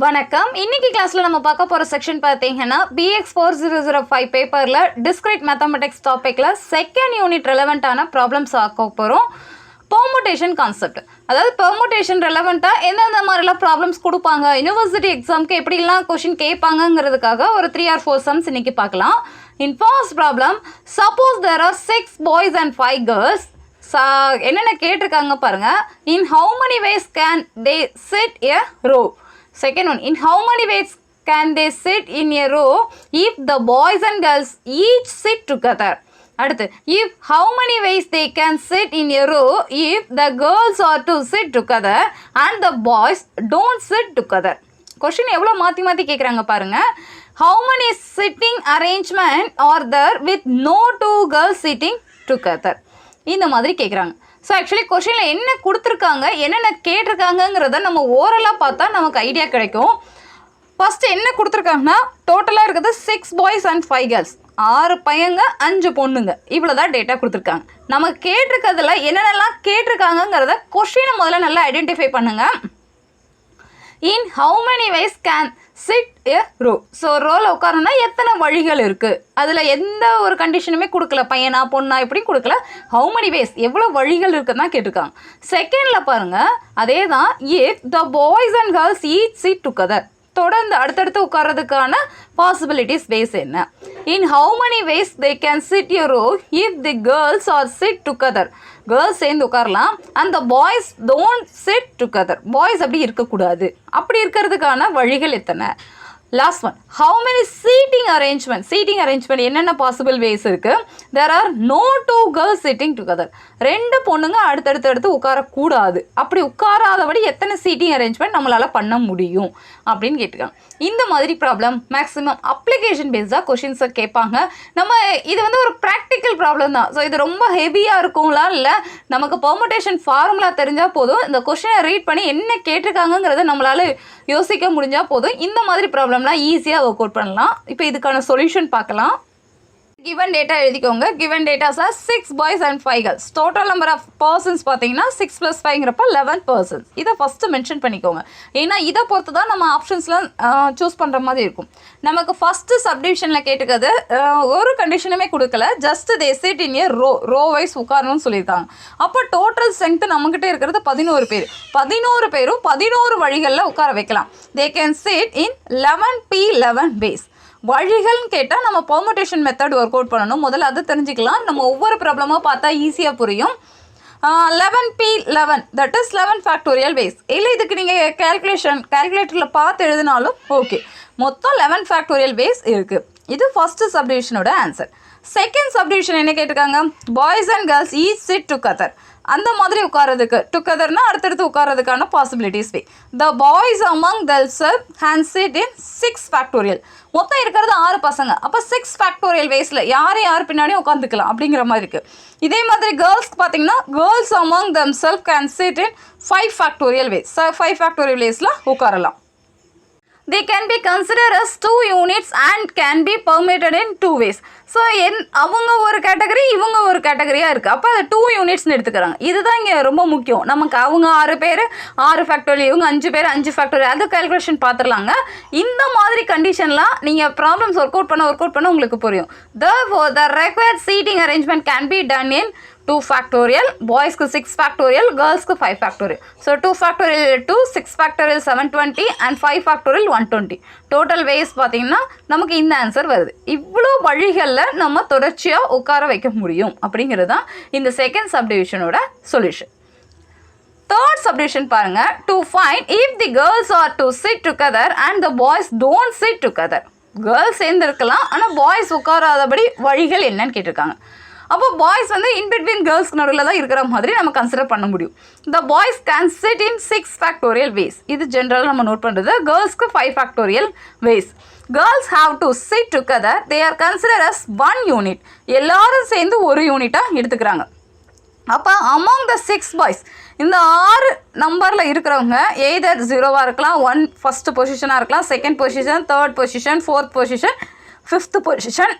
வணக்கம். இன்னைக்கு கிளாஸ்ல நம்ம பார்க்க போற செக்ஷன் பார்த்தீங்கன்னா BX4005 பேப்பர்ல Discrete Mathematics டாபிக்ல செகண்ட் யூனிட் ரெலவெண்டான ப்ராப்ளம்ஸ் பார்க்க போறோம். பெர்முடேஷன் கான்செப்ட், அதாவது பெர்முடேஷன் ரெலவெண்டா எந்தெந்த மாதிரிலாம் ப்ராப்ளம்ஸ் கொடுப்பாங்க, யூனிவர்சிட்டி எக்ஸாம்க்கு எப்படிலாம் கொஸ்டின் கேட்பாங்கிறதுக்காக ஒரு 3 or 4 சம்ஸ் இன்னைக்கு பார்க்கலாம். In first problem, suppose there are 6 boys and 5 girls. என்னென்ன கேட்டிருக்காங்க பாருங்க. In how many ways can they sit a row? Second one, in how many ways can they sit in a row if the boys and girls each sit together? அடுத்து, if how many ways they can sit in a row if the girls are to sit together and the boys don't sit together? Question எவ்வளோ மாற்றி மாற்றி கேட்குறாங்க பாருங்க. How many sitting arrangement are there with no 2 girls sitting together? இந்த மாதிரி கேட்குறாங்க. So actually கொஷினில் என்ன கொடுத்துருக்காங்க, என்னென்ன கேட்டிருக்காங்கங்கிறத நம்ம ஓரலாக பார்த்தா நமக்கு ஐடியா கிடைக்கும். ஃபஸ்ட்டு என்ன கொடுத்துருக்காங்கன்னா, டோட்டலாக இருக்கிறது 6 boys and 5 girls, 6 பையங்க 5 பொண்ணுங்க, இவ்வளோ தான் டேட்டா கொடுத்துருக்காங்க. நம்ம கேட்டிருக்கிறதுல என்னென்னலாம் கேட்டிருக்காங்கங்கிறத கொஷினை முதல்ல நல்லா ஐடென்டிஃபை பண்ணுங்கள். In how many ways can sit a row. So ரோவில் உட்காரணும்னா எத்தனை வழிகள் இருக்குது, அதில் எந்த ஒரு கண்டிஷனுமே கொடுக்கல, பையனா பொண்ணா இப்படியும் கொடுக்கல. ஹவு மெனி வேஸ், எவ்வளோ வழிகள் இருக்குன்னு தான் கேட்டிருக்காங்க. செகண்டில் பாருங்கள், அதே தான், if the boys and girls each sit together, தொடர்ந்து அடுத்தடுத்து உட்கார்றதுக்கான பாசிபிலிட்டிஸ் வேஸ் என்ன. In how many ways they can sit a row if the girls are sit together, girls சேர்ந்து உட்காரலாம், அந்த boys don't sit together, boys அப்படி இருக்கக்கூடாது, அப்படி இருக்கிறதுக்கான வழிகள் எத்தனை. Last one, how many seating arrangement, seating arrangement என்னென்ன பாசிபிள் வேஸ் இருக்குது. There are no 2 girls sitting together, 2 பொண்ணுங்க அடுத்தடுத்து உட்காரக்கூடாது, அப்படி உட்காராதபடி எத்தனை சீட்டிங் அரேஞ்ச்மெண்ட் நம்மளால் பண்ண முடியும் அப்படின்னு கேட்டுருக்காங்க. இந்த மாதிரி ப்ராப்ளம் மேக்ஸிமம் அப்ளிகேஷன் பேஸ்டாக கொஷின்ஸை கேட்பாங்க. நம்ம இது வந்து ஒரு ப்ராக்டிக்கல் ப்ராப்ளம் தான். ஸோ இது ரொம்ப ஹெவியாக இருக்கும்லாம் இல்லை, நமக்கு பெர்முடேஷன் ஃபார்முலா தெரிஞ்சால் போதும், இந்த கொஷினை ரீட் பண்ணி என்ன கேட்டிருக்காங்கங்கிறத நம்மளால் யோசிக்க முடிஞ்சால் போதும், இந்த மாதிரி ப்ராப்ளம்லாம் ஈஸியாக ஒர்க் அவுட் பண்ணலாம். இப்போ இதுக்கான சொல்யூஷன் பார்க்கலாம். given data எழுதிக்கோங்க. given data are 6 boys and 5 girls. total number of persons பார்த்தீங்கன்னா 6 + 5ங்கிறப்ப 11 persons. இதை ஃபஸ்ட்டு மென்ஷன் பண்ணிக்கோங்க, ஏன்னா இதை பொறுத்து தான் நம்ம ஆப்ஷன்ஸ்லாம் சூஸ் பண்ணுற மாதிரி இருக்கும். நமக்கு ஃபஸ்ட்டு சப்டிவிஷனில் கேட்டுக்கிறது ஒரு கண்டிஷனுமே கொடுக்கல, just they sit in a row wise உட்காரணும்னு சொல்லியிருக்காங்க. அப்போ டோட்டல் ஸ்ட்ரென்த்து நம்மகிட்ட இருக்கிறது 11 பேர். 11 பேரும் 11 வழிகளில் உட்கார வைக்கலாம். தே can sit in 11p11 ways. வழிகள்னு கேட்டால் நம்ம பெர்முடேஷன் மெத்தட் ஒர்க் அவுட் பண்ணணும். முதல்ல அது தெரிஞ்சுக்கலாம், நம்ம ஒவ்வொரு ப்ராப்ளமாக பார்த்தா ஈஸியாக புரியும். 11p11 that is 11 factorial ways. இல்லை இதுக்கு நீங்கள் கால்குலேட்டரில் பார்த்து எழுதினாலும் ஓகே. மொத்தம் 11 ஃபேக்டோரியல் வேஸ் இருக்குது. இது ஃபஸ்ட்டு சப்டிவிஷனோட ஆன்சர். செகண்ட் சப்டிவிஷன் என்ன கேட்டிருக்காங்க, boys and girls each sit together, அந்த மாதிரி உட்காரதுக்கு, டுகெதர்னா அடுத்தடுத்து உட்காரதுக்கான possibilities way. The boys among themselves can sit in 6 factorial. மொத்தம் இருக்கிறது 6 பசங்க, அப்போ 6 ஃபேக்டோரியல் வேஸில் யார் பின்னாடியும் உட்காந்துக்கலாம் அப்படிங்கிற மாதிரி இருக்குது. இதே மாதிரி கேர்ள்ஸ்க்கு பார்த்தீங்கன்னா, girls among themselves can sit in 5 factorial ways. 5 factorial வேஸில் உட்காரலாம். They can be considered as 2 units and can be permuted in 2 ways. So அவங்க ஒரு கேட்டகரி, இவங்க ஒரு கேட்டகரியாக இருக்குது, அப்போ அதை 2 யூனிட்ஸ்னு எடுத்துக்கிறாங்க. இதுதான் இங்கே ரொம்ப முக்கியம். நமக்கு அவங்க 6 பேர் 6 ஃபேக்டோரியல், இவங்க 5 பேர் 5 ஃபேக்டோரியல், அது கால்குலேஷன் பார்த்துடலாங்க. இந்த மாதிரி கண்டிஷன்லாம் நீங்கள் ப்ராப்ளம்ஸ் ஒர்க் அவுட் பண்ண உங்களுக்கு புரியும். The required seating arrangement can be done in 2 factorial, பாய்ஸ்க்கு 6 ஃபேக்டோரியல், கேர்ள்ஸ்க்கு 5 factorial. So 2 factorial 2, 6 factorial 720 and 5 factorial 120. Total ways பார்த்தீங்கன்னா நமக்கு இந்த ஆன்சர் வருது. இவ்வளோ வழிகளில் நம்ம தொடர்ச்சியாக உட்கார வைக்க முடியும் அப்படிங்கிறது தான் இந்த செகண்ட் சப்டிவிஷனோட சொல்யூஷன். தேர்ட் சப்டிவிஷன் பாருங்க, to find if the girls are to sit together and the boys don't sit together. Girls சேர்ந்து இருக்கலாம், ஆனால் பாய்ஸ் உட்காராதபடி வழிகள் என்னன்னு கேட்டிருக்காங்க. அப்போ பாய்ஸ் வந்து இன்பிட்வீன் கேர்ள்ஸ்க்கு நடுவில் தான் இருக்கிற மாதிரி நம்ம கன்சிடர் பண்ண முடியும். The boys can sit in 6 factorial ways. இது ஜென்ரலாக நம்ம நோட் பண்ணுறது. கேர்ள்ஸ்க்கு 5 factorial ways. Girls have to sit together, they are consider as 1 unit. எல்லாரும் சேர்ந்து ஒரு யூனிட்டாக எடுத்துக்கிறாங்க. அப்போ அமாங் த 6 பாய்ஸ், இந்த 6 நம்பரில் இருக்கிறவங்க எய்தர் 0வாக இருக்கலாம், 1 ஃபஸ்ட்டு பொசிஷனாக இருக்கலாம், 2nd position, 3rd position, 4th position, 5th position,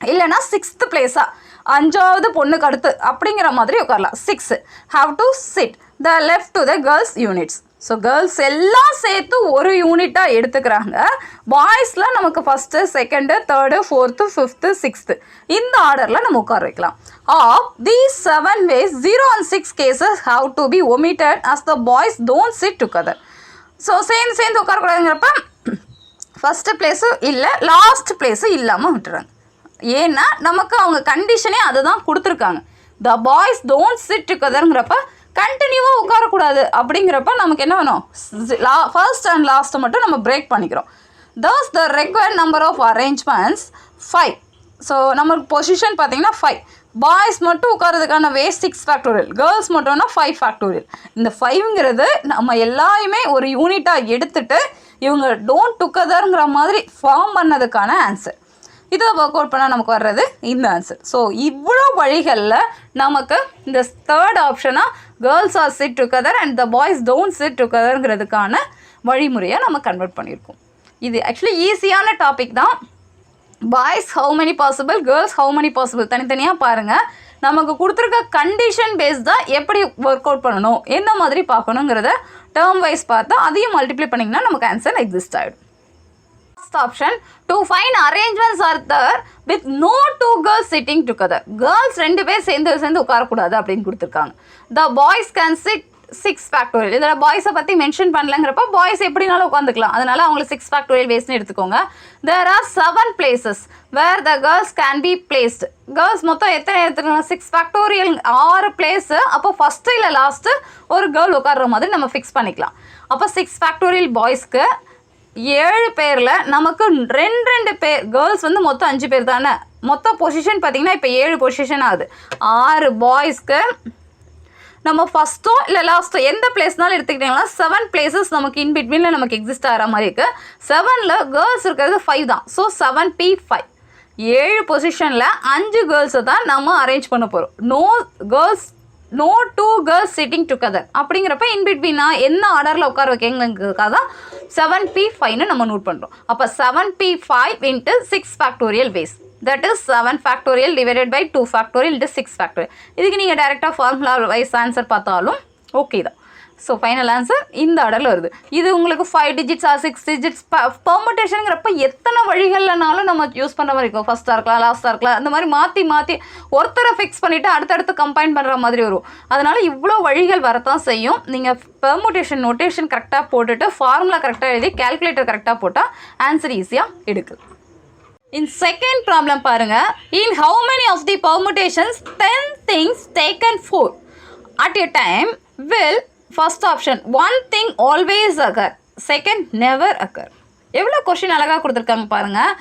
இல்லைனா 6th பிளேஸாக 5வது பொண்ணுக்கு அடுத்து அப்படிங்கிற மாதிரி உட்காரலாம். 6 have to sit the left to the girls units. So girls எல்லாம் சேர்த்து ஒரு யூனிட்டாக எடுத்துக்கிறாங்க. பாய்ஸில் நமக்கு first, second, third, fourth, fifth, sixth இந்த ஆர்டரில் நம்ம உட்கார வைக்கலாம். Of these 7 ways 0 and 6 cases have to be omitted as the boys don't sit together. So சேர்ந்து உட்காரக்கூடாதுங்கிறப்ப ஃபஸ்ட்டு பிளேஸும் இல்லை, லாஸ்ட் பிளேஸும் இல்லாமல் விட்டுறாங்க. ஏன்னா நமக்கு அவங்க கண்டிஷனே அதை தான் கொடுத்துருக்காங்க. த பாய்ஸ் டோன்ட் சிட் டுகெதருங்கிறப்ப கண்டினியூவாக உட்காரக்கூடாது. அப்படிங்கிறப்ப நமக்கு என்ன வேணும், ஃபர்ஸ்ட் அண்ட் லாஸ்ட்டை மட்டும் நம்ம பிரேக் பண்ணிக்கிறோம். thus the required number of arrangements 5. So நம்ம பொசிஷன் பார்த்தீங்கன்னா 5. பாய்ஸ் மட்டும் உட்காரதுக்கான வே 6 ஃபேக்டோரியல், கேர்ள்ஸ் மட்டும்னா 5 ஃபேக்டோரியல். இந்த 5ங்கிறது நம்ம எல்லாருமே ஒரு யூனிட்டாக எடுத்துகிட்டு இவங்க டோன்ட் டுகெதருங்கிற மாதிரி ஃபார்ம் பண்ணதுக்கான ஆன்சர். இதை ஒர்க் அவுட் பண்ணால் நமக்கு வர்றது இந்த ஆன்சர். ஸோ இவ்வளோ வழிகளில் நமக்கு இந்த தேர்ட் ஆப்ஷனாக girls are sit together and the boys don't sit டுகெதருங்கிறதுக்கான வழிமுறையை நம்ம கன்வெர்ட் பண்ணியிருக்கோம். இது ஆக்சுவலி ஈஸியான டாபிக் தான். Boys how many possible, girls how many possible தனித்தனியாக பாருங்கள். நமக்கு கொடுத்துருக்க கண்டிஷன் பேஸ்டாக எப்படி ஒர்க் அவுட் பண்ணணும், என்ன மாதிரி பார்க்கணுங்கிறத டேர்ம் வைஸ் பார்த்தா அதையும் மல்டிப்ளை பண்ணிங்கன்னா நமக்கு ஆன்சர் எக்ஸிஸ்ட் ஆகிடும். Option to find arrangements are there with no two girls sitting together. Girls ரெண்டு பேர் சேர்ந்து உட்காரக்கூடாது அப்படின்னு கொடுத்துருக்காங்க. The boys can sit 6 factorial. இதில் பாய்ஸை பற்றி மென்ஷன் பண்ணலங்கிறப்ப பாய்ஸ் எப்படினாலும் உட்காந்துக்கலாம், அதனால அவங்களை 6 factorial வேஸ்ட்னு எடுத்துக்கோங்க. There are 7 places where the girls can be placed. Girls மொத்தம் எத்தனை எடுத்துக்கலாம், 6 factorial 6 பிளேஸு. அப்போ ஃபஸ்ட்டு இல்லை லாஸ்ட்டு ஒரு கேர்ள் உட்கார்ற மாதிரி நம்ம ஃபிக்ஸ் பண்ணிக்கலாம். அப்போ 6 factorial பாய்ஸ்க்கு 7 பேரில் நமக்கு 2 பேர் கேர்ள்ஸ் வந்து மொத்தம் 5 பேர் தானே. மொத்த பொசிஷன் பார்த்திங்கன்னா இப்போ 7 பொசிஷன் ஆகுது. 6 பாய்ஸ்க்கு நம்ம ஃபஸ்ட்டோ இல்லை லாஸ்ட்டோ எந்த பிளேஸ்னாலும் எடுத்துக்கிட்டிங்கன்னா 7 பிளேசஸ் நமக்கு இன் பிட்வீனில் நமக்கு எக்ஸிஸ்ட் ஆகிற மாதிரி இருக்குது. 7ல் கேர்ள்ஸ் இருக்கிறது 5 தான். ஸோ 7P5 7 பொசிஷனில் 5 கேர்ள்ஸை தான் நம்ம அரேஞ்ச் பண்ண போகிறோம். No two girls sitting together அப்படிங்கிறப்ப இன்பிட்வீனா என்ன ஆர்டரில் உட்கார வைக்கங்கிறதுக்காக தான் 7P5ன்னு நம்ம நோட் பண்ணுறோம். அப்போ 7P5 into 6 factorial base, that is 7 factorial divided by 2 factorial into 6 factorial. இதுக்கு நீங்கள் டைரெக்டாக ஃபார்முலா வைஸ் ஆன்சர் பார்த்தாலும் ஓகே தான். ஸோ ஃபைனல் ஆன்சர் இந்த ஆர்டரில் வருது. இது உங்களுக்கு 5 digits ஆர் 6 digits பெர்முடேஷனுங்கிறப்ப எத்தனை வழிகள்னாலும் நம்ம யூஸ் பண்ணுற மாதிரி இருக்கும். ஃபஸ்ட்டாக இருக்கலாம், லாஸ்ட்டாக இருக்கலாம், அந்த மாதிரி மாற்றி ஒருத்தரை ஃபிக்ஸ் பண்ணிவிட்டு அடுத்தடுத்து கம்பைன் பண்ணுற மாதிரி வரும். அதனால் இவ்வளோ வழிகள் வரத்தான் செய்யும். நீங்கள் பெர்முடேஷன் நோட்டேஷன் கரெக்டாக போட்டுட்டு ஃபார்முலா கரெக்டாக எழுதி கால்குலேட்டர் கரெக்டாக போட்டால் ஆன்சர் ஈஸியாக எடுக்குது. In second problem பாருங்க, in how many of the permutations 10 things taken 4 at a time will first option one thing always occur, second never occur. எவ்வளோ கொஷின் அழகாக கொடுத்துருக்காங்க பாருங்கள்.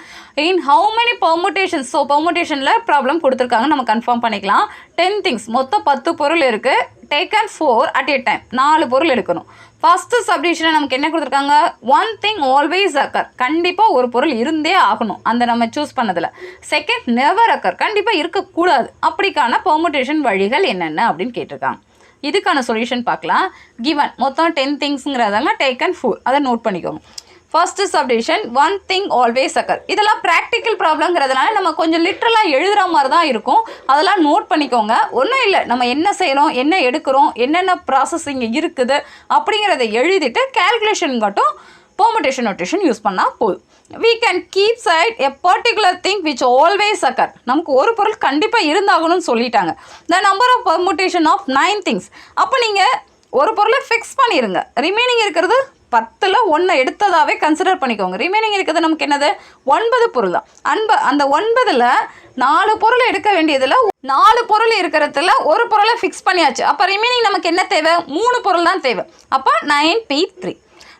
In how many permutations, so பெர்முடேஷனில் problem கொடுத்துருக்காங்க, நம்ம confirm பண்ணிக்கலாம். 10 things மொத்தம் 10 பொருள் இருக்குது. டேக்கன் 4 at a time 4 பொருள் எடுக்கணும். ஃபஸ்ட்டு சப்டிவிஷனில் நமக்கு என்ன கொடுத்துருக்காங்க, ஒன் திங் ஆல்வேஸ் அக்கர், கண்டிப்பாக ஒரு பொருள் இருந்தே ஆகணும் அந்த நம்ம சூஸ் பண்ணதில். செகண்ட் நெவர் அக்கர், கண்டிப்பாக இருக்கக்கூடாது. அப்படிக்கான பெர்முடேஷன் வழிகள் என்னென்ன அப்படின்னு கேட்டிருக்காங்க. இதுக்கான சொல்யூஷன் பார்க்கலாம். கிவன் மொத்தம் 10 திங்ஸுங்கிறதாங்க, டேக்கன் 4 அதை நோட் பண்ணிக்கோங்க. First subdivision one thing always occur, இதெல்லாம் ப்ராக்டிக்கல் ப்ராப்ளம்ங்கிறதுனால நம்ம கொஞ்சம் லிட்ரலாக எழுதுகிற மாதிரி தான் இருக்கும், அதெல்லாம் நோட் பண்ணிக்கோங்க. ஒன்றும் இல்லை, நம்ம என்ன செய்கிறோம், என்ன எடுக்கிறோம், என்னென்ன ப்ராசஸிங் இருக்குது அப்படிங்கிறத எழுதிட்டு கேல்குலேஷன் மட்டும் பெர்முடேஷன் நோட்டேஷன் யூஸ் பண்ணால் போதும். we can keep side a particular thing which always occur, நமக்கு ஒரு பொருள் கண்டிப்பாக இருந்தாகணும்னு சொல்லிட்டாங்க. the number of permutation of 9 things, அப்போ நீங்கள் ஒரு பொருளை ஃபிக்ஸ் பண்ணிடுங்க. ரிமைனிங் இருக்கிறது 10ல் 1 எடுத்ததாகவே கன்சிடர் பண்ணிக்கோங்க. ரிமைனிங் இருக்கிறது நமக்கு என்னது, 9 பொருள் தான். அந்த 9ல் 4 பொருள் எடுக்க வேண்டியதில் 4 பொருள் இருக்கிறதுல ஒரு பொருளை ஃபிக்ஸ் பண்ணியாச்சு. அப்போ ரிமைனிங் நமக்கு என்ன தேவை, 3 பொருள் தான் தேவை. அப்போ 9P3.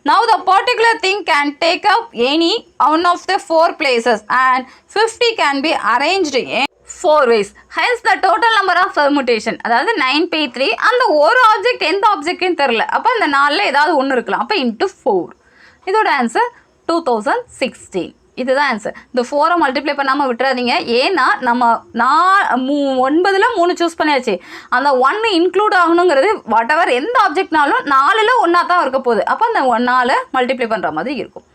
Now the particular thing can take up any one of the 4 places and 50 can be arranged in 4 ways. Hence the total number of permutation, அதாவது 9P3. அந்த ஒரு ஆப்ஜெக்ட் எந்த ஆப்ஜெக்ட்னு தெரில, அப்போ அந்த 4ல் ஏதாவது ஒன்று இருக்கலாம். அப்போ into 4. இதோட ஆன்சர் 2016. இதுதான் ஆன்சர். இந்த 4 மல்டிப்ளை பண்ணாமல் விட்டுறாதீங்க. ஏன்னா நம்ம 9ல் 3 சூஸ் பண்ணியாச்சு, அந்த 1 இன்க்ளூட் ஆகணுங்கிறது வாட் எவர் எந்த ஆப்ஜெக்ட்னாலும் 4ல் 1 தான் இருக்க போகுது. அப்போ அந்த 4 மல்டிப்ளை பண்ணுற மாதிரி இருக்கும்.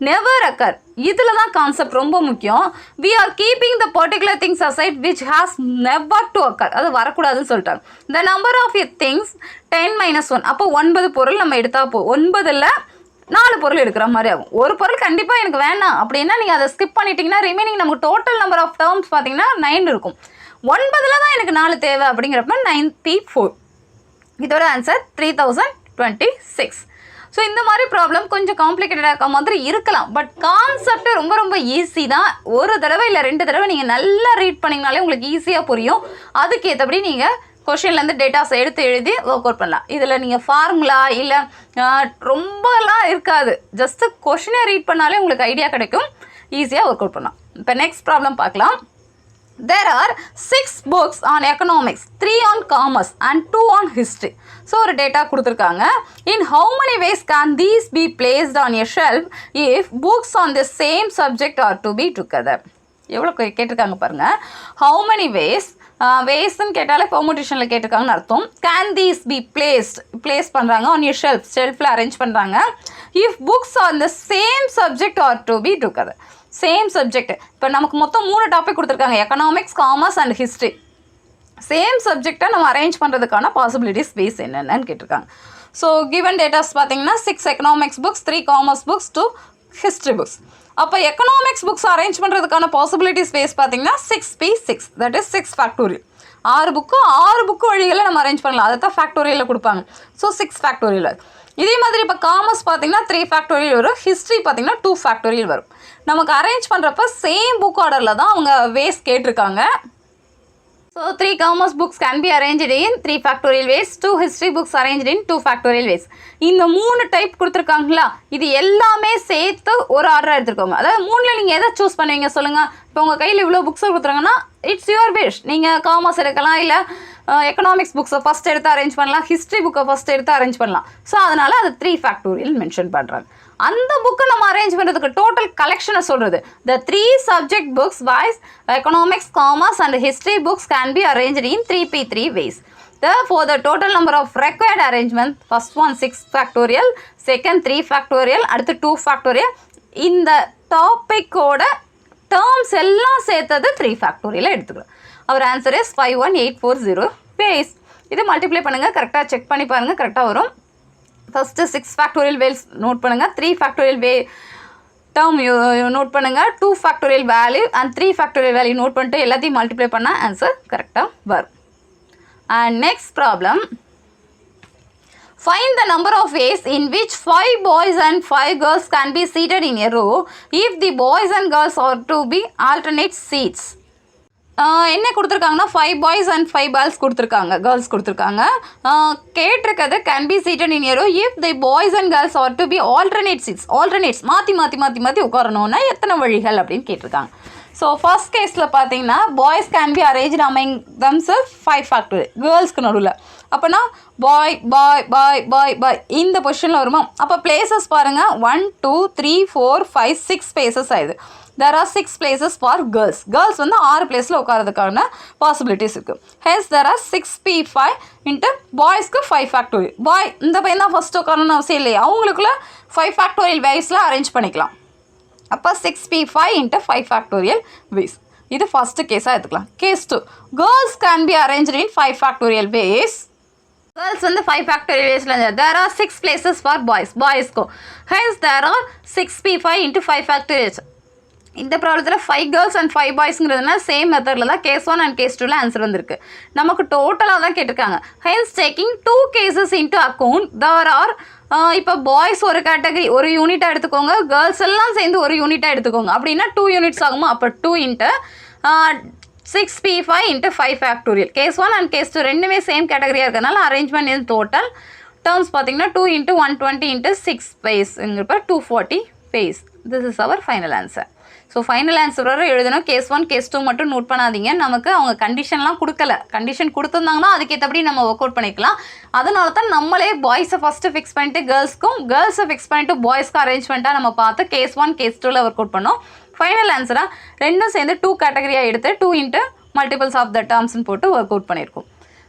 never occur. இதில் தான் கான்செப்ட் ரொம்ப முக்கியம். We are keeping the particular things aside which has never to occur. அது வரக்கூடாதுன்னு சொல்லிட்டாங்க. The number of things 10 minus 1. அப்போ 9 பொருள் நம்ம எடுத்தா 9ல் 4 பொருள் எடுக்கிற மாதிரி ஆகும். ஒரு பொருள் கண்டிப்பாக எனக்கு வேணாம் அப்படின்னா நீங்கள் அதை ஸ்கிப் பண்ணிட்டீங்கன்னா ரிமைனிங் நமக்கு டோட்டல் நம்பர் ஆஃப் டேர்ம்ஸ் பார்த்தீங்கன்னா 9 இருக்கும். 9ல் தான் எனக்கு 4 தேவை அப்படிங்கிறப்ப 94. இதோட ஆன்சர் 3026. ஸோ இந்த மாதிரி ப்ராப்ளம் கொஞ்சம் காம்ப்ளிகேட்டடாக இருக்க மாதிரி இருக்கலாம். பட் கான்செப்ட் ரொம்ப ரொம்ப ஈஸி தான். ஒரு தடவை இல்லை 2 தடவை நீங்கள் நல்லா ரீட் பண்ணிங்கனாலே உங்களுக்கு ஈஸியாக புரியும். அதுக்கு ஏற்றபடி நீங்கள் கொஷின்லேருந்து டேட்டாஸ் எடுத்து எழுதி ஒர்க் அவுட் பண்ணலாம். இதில் நீங்கள் ஃபார்முலா இல்லை ரொம்பலாம் இருக்காது. ஜஸ்ட்டு கொஷினை ரீட் பண்ணாலே உங்களுக்கு ஐடியா கிடைக்கும். ஈஸியாக ஒர்க் அவுட் பண்ணலாம். இப்போ நெக்ஸ்ட் ப்ராப்ளம் பார்க்கலாம். There are 6 books on economics, 3 on commerce and 2 on history. So ஒரு டேட்டா கொடுத்துருக்காங்க. In how many ways can these be placed on a shelf if books on the same subject are to be together? எவ்வளோ கேட்டிருக்காங்க பாருங்கள். How many ways? வேஸ்ன்னு கேட்டாலே பெர்முடேஷனில் கேட்டிருக்காங்கன்னு அர்த்தம். Can these be place பண்ணுறாங்க on your shelf, ஷெல்ஃபில் arrange பண்ணுறாங்க. If books on the same subject are to be together. Same subject. இப்போ நமக்கு மொத்தம் 3 டாபிக் கொடுத்துருக்காங்க. Economics, commerce and history. Same சப்ஜெக்டை நம்ம அரேஞ்ச் பண்ணுறதுக்கான பாசிபிலிட்டிஸ் ஸ்பேஸ் என்னென்னு கேட்டிருக்காங்க. ஸோ கிவன் டேட்டாஸ் பார்த்தீங்கன்னா 6 economics books, 3 commerce books, 2 history books. அப்போ எக்கனாமிக்ஸ் புக்ஸ் அரேஞ்ச் பண்ணுறதுக்கான பாசிபிலிட்டி ஸ்பேஸ் பார்த்தீங்கன்னா 6p6, that is 6 factorial. 6 book வழிகளில் நம்ம அரேஞ்ச் பண்ணலாம். அதை தான் ஃபேக்டோரியலில் கொடுப்பாங்க. So 6 factorial. இதே மாதிரி இப்போ காமர்ஸ் பார்த்தீங்கன்னா 3 ஃபேக்டோரியல் வரும். ஹிஸ்ட்ரி பார்த்தீங்கன்னா 2 ஃபேக்டோரியல் வரும். நமக்கு அரேஞ்ச் பண்ணுறப்ப சேம் புக் ஆர்டரில் தான் அவங்க வேஸ் கேட்டிருக்காங்க. So 3 commerce books can be arranged in 3 factorial ways, 2 history books arranged in 2 factorial ways. இந்த 3 டைப் கொடுத்துருக்காங்களா, இது எல்லாமே சேர்த்து ஒரு ஆர்டராக எடுத்துருக்கோங்க. அதாவது 3ல் நீங்கள் எதை சூஸ் பண்ணுவீங்க சொல்லுங்கள். இப்போ உங்கள் கையில் இவ்வளோ புக்ஸ் கொடுத்துருங்கன்னா இட்ஸ் யுவர் விஷ். நீங்கள் காமர்ஸ் எடுக்கலாம், இல்லை எக்கனாமிக்ஸ் புக்ஸை ஃபஸ்ட் எடுத்து அரேஞ்ச் பண்ணலாம், ஹிஸ்ட்ரி புக்கை ஃபஸ்ட் எடுத்து அரேஞ்ச் பண்ணலாம். ஸோ அதனால் அது 3 ஃபேக்டோரியல் மென்ஷன் பண்ணுறாங்க. அந்த புக்கை நம்ம அரேஞ்ச் பண்ணுறதுக்கு டோட்டல் கலெக்ஷனை சொல்கிறது. The 3 subject books wise economics, commerce and history books can be arranged in 3p3 ways. Therefore, the total number of required arrangement, first one 6 factorial, second 3 factorial, அடுத்து 2 factorial. இந்த டாப்பிக்கோட terms எல்லாம் சேர்த்தது 3 factorial எடுத்துக்கலாம். அவர் answer is 51840 ways. இது multiply பண்ணுங்கள், கரெக்டாக check பண்ணி பாருங்கள், கரெக்டாக வரும். ஃபஸ்ட்டு 6 ஃபேக்டோரியல் வேல்ஸ் நோட் பண்ணுங்கள், 3 ஃபேக்டோரியல் டேர்ம் நோட் பண்ணுங்கள், 2 factorial value and 3 factorial value note பண்ணிட்டு எல்லாத்தையும் மல்டிப்ளை பண்ணால் ஆன்சர் கரெக்டாக வரும். And next problem, find the number of ways in which 5 boys and 5 girls can be seated in a row if the boys and girls are to be alternate seats. என்ன கொடுத்துருக்காங்கன்னா 5 boys and 5 girls கொடுத்துருக்காங்க. கேட்டிருக்கிறது can be seated in a row if the boys and girls are to be alternate seats. Alternates மாற்றி உட்காரணுன்னா எத்தனை வழிகள் அப்படின்னு கேட்டிருக்காங்க. ஸோ ஃபர்ஸ்ட் கேஸில் பார்த்தீங்கன்னா boys can be arrange among themself 5 factorial, கேர்ள்ஸ்க்கு நடுவில். அப்போனா பாய் பாய் பாய் பாய் பாய் இந்த பொசிஷனில் வருமா. அப்போ பிளேசஸ் பாருங்கள், 1 2 3 4 5 6 ஸ்பேசஸ் ஆயிடுது. there are 6 places for girls. Girls வந்து 6 பிளேஸில் உட்காரதுக்கான பாசிபிலிட்டிஸ் இருக்குது. Hence there are 6p5 into பாய்ஸ்க்கு 5 ஃபேக்டோரியல். பாய் இந்த பையன் தான் ஃபஸ்ட்டு உட்காரணும்னு அவசியம் இல்லையா, அவங்களுக்குள்ள 5 ஃபேக்டோரியல் வேஸில் அரேஞ்ச் பண்ணிக்கலாம். அப்போ 6p5 இன்ட்டு 5 ஃபேக்டோரியல் வேஸ். இது ஃபஸ்ட்டு கேஸாக எடுத்துக்கலாம். Case 2, girls can be arranged in 5 factorial ways. Girls வந்து 5 ஃபேக்டோரியல் வேஸில் there are 6 places for பாய்ஸ்க்கும். Hence there are 6p5 into 5 factorials. இந்த ப்ராப்ளத்தில் 5 கேர்ள்ஸ் அண்ட் 5 பாய்ஸுங்கிறதுனால சேம் மெத்தடில் தான் கேஸ் 1 அண்ட் கேஸ் 2ல ஆன்சர் வந்திருக்கு. நமக்கு டோட்டலாக தான் கேட்டிருக்காங்க. Hence taking 2 cases into account there are இப்போ பாய்ஸ் ஒரு கேட்டகரி ஒரு யூனிட்டாக எடுத்துக்கோங்க, கேர்ள்ஸ் எல்லாம் சேர்ந்து ஒரு யூனிட்டாக எடுத்துக்கோங்க. அப்படின்னா 2 யூனிட்ஸ் ஆகுமா. அப்போ 2 into 6p5 into 5 factorial. Case 1 and case 2 ரெண்டுமே சேம் கேட்டகரியாக இருக்கிறதுனால அரேஞ்ச்மெண்ட் இன் டோட்டல் டேர்ம்ஸ் பார்த்தீங்கன்னா 2 இன்ட்டு 120 இன்ட்டு 6 பேஸ்ங்கிறப்ப 240 பேஸ். This is our final answer. So final answer வர எழுதணும். கேஸ் 1 கேஸ் 2 மட்டும் நோட் பண்ணாதீங்க. நமக்கு அவங்க கண்டிஷன்லாம் கொடுக்கல. கண்டிஷன் கொடுத்துருந்தாங்கன்னா அதுக்கேற்றபடி நம்ம ஒர்க் அவுட் பண்ணிக்கலாம். அதனால தான் நம்மளே பாய்ஸை ஃபஸ்ட்டு ஃபிக்ஸ் பண்ணிட்டு கேர்ள்ஸ்க்கும், கேர்ள்ஸை ஃபிக்ஸ் பண்ணிட்டு பாய்ஸ்க்கு அரேஞ்ச்மெண்ட்டாக நம்ம பார்த்து கேஸ் 1 கேஸ் 2ல ஒர்க் அவுட் பண்ணோம். ஃபைனல் ஆன்சராக ரெண்டும் சேர்ந்து 2 கேட்டகரியாக எடுத்து 2 இன்ட்டு மல்டிபிள்ஸ் ஆஃப் த டேர்ம்ஸ்னு போட்டு ஒர்க் அவுட் பண்ணியிருக்கோம்.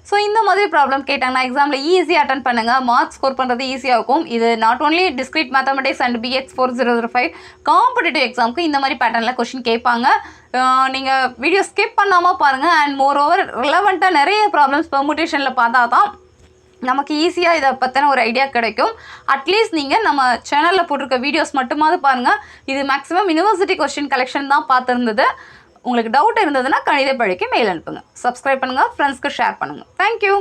ஸோ இந்த மாதிரி ப்ராப்ளம் கேட்டாங்கன்னா எக்ஸாமில் ஈஸியாக அட்டன் பண்ணுங்கள், மார்க்ஸ் ஸ்கோர் பண்ணுறது ஈஸியாக இருக்கும். இது not only discrete mathematics and BX4005 competitive எக்ஸாமுக்கு இந்த மாதிரி பேட்டர்னில் கொஷின் கேட்பாங்க. நீங்கள் வீடியோ ஸ்கிப் பண்ணாமல் பாருங்கள். அண்ட் மோர் ஓவர் ரிலவெண்ட்டாக நிறைய ப்ராப்ளம்ஸ் பெர்முடேஷனில் பார்த்தா தான் நமக்கு ஈஸியாக இதை பற்றின ஒரு ஐடியா கிடைக்கும். அட்லீஸ்ட் நீங்கள் நம்ம சேனலில் போட்டிருக்க வீடியோஸ் மட்டுமாவது பாருங்கள். இது மேக்ஸிமம் யூனிவர்சிட்டி கொஸ்டின் கலெக்ஷன் தான் பார்த்துருந்தது. உங்களுக்கு டவுட் இருந்ததுன்னா கணித பழிக்கு மெயில் அனுப்புங்க. சப்ஸ்கிரைப் பண்ணுங்கள், ஃப்ரெண்ட்ஸ்க்கு ஷேர் பண்ணுங்கள். தேங்க்யூ.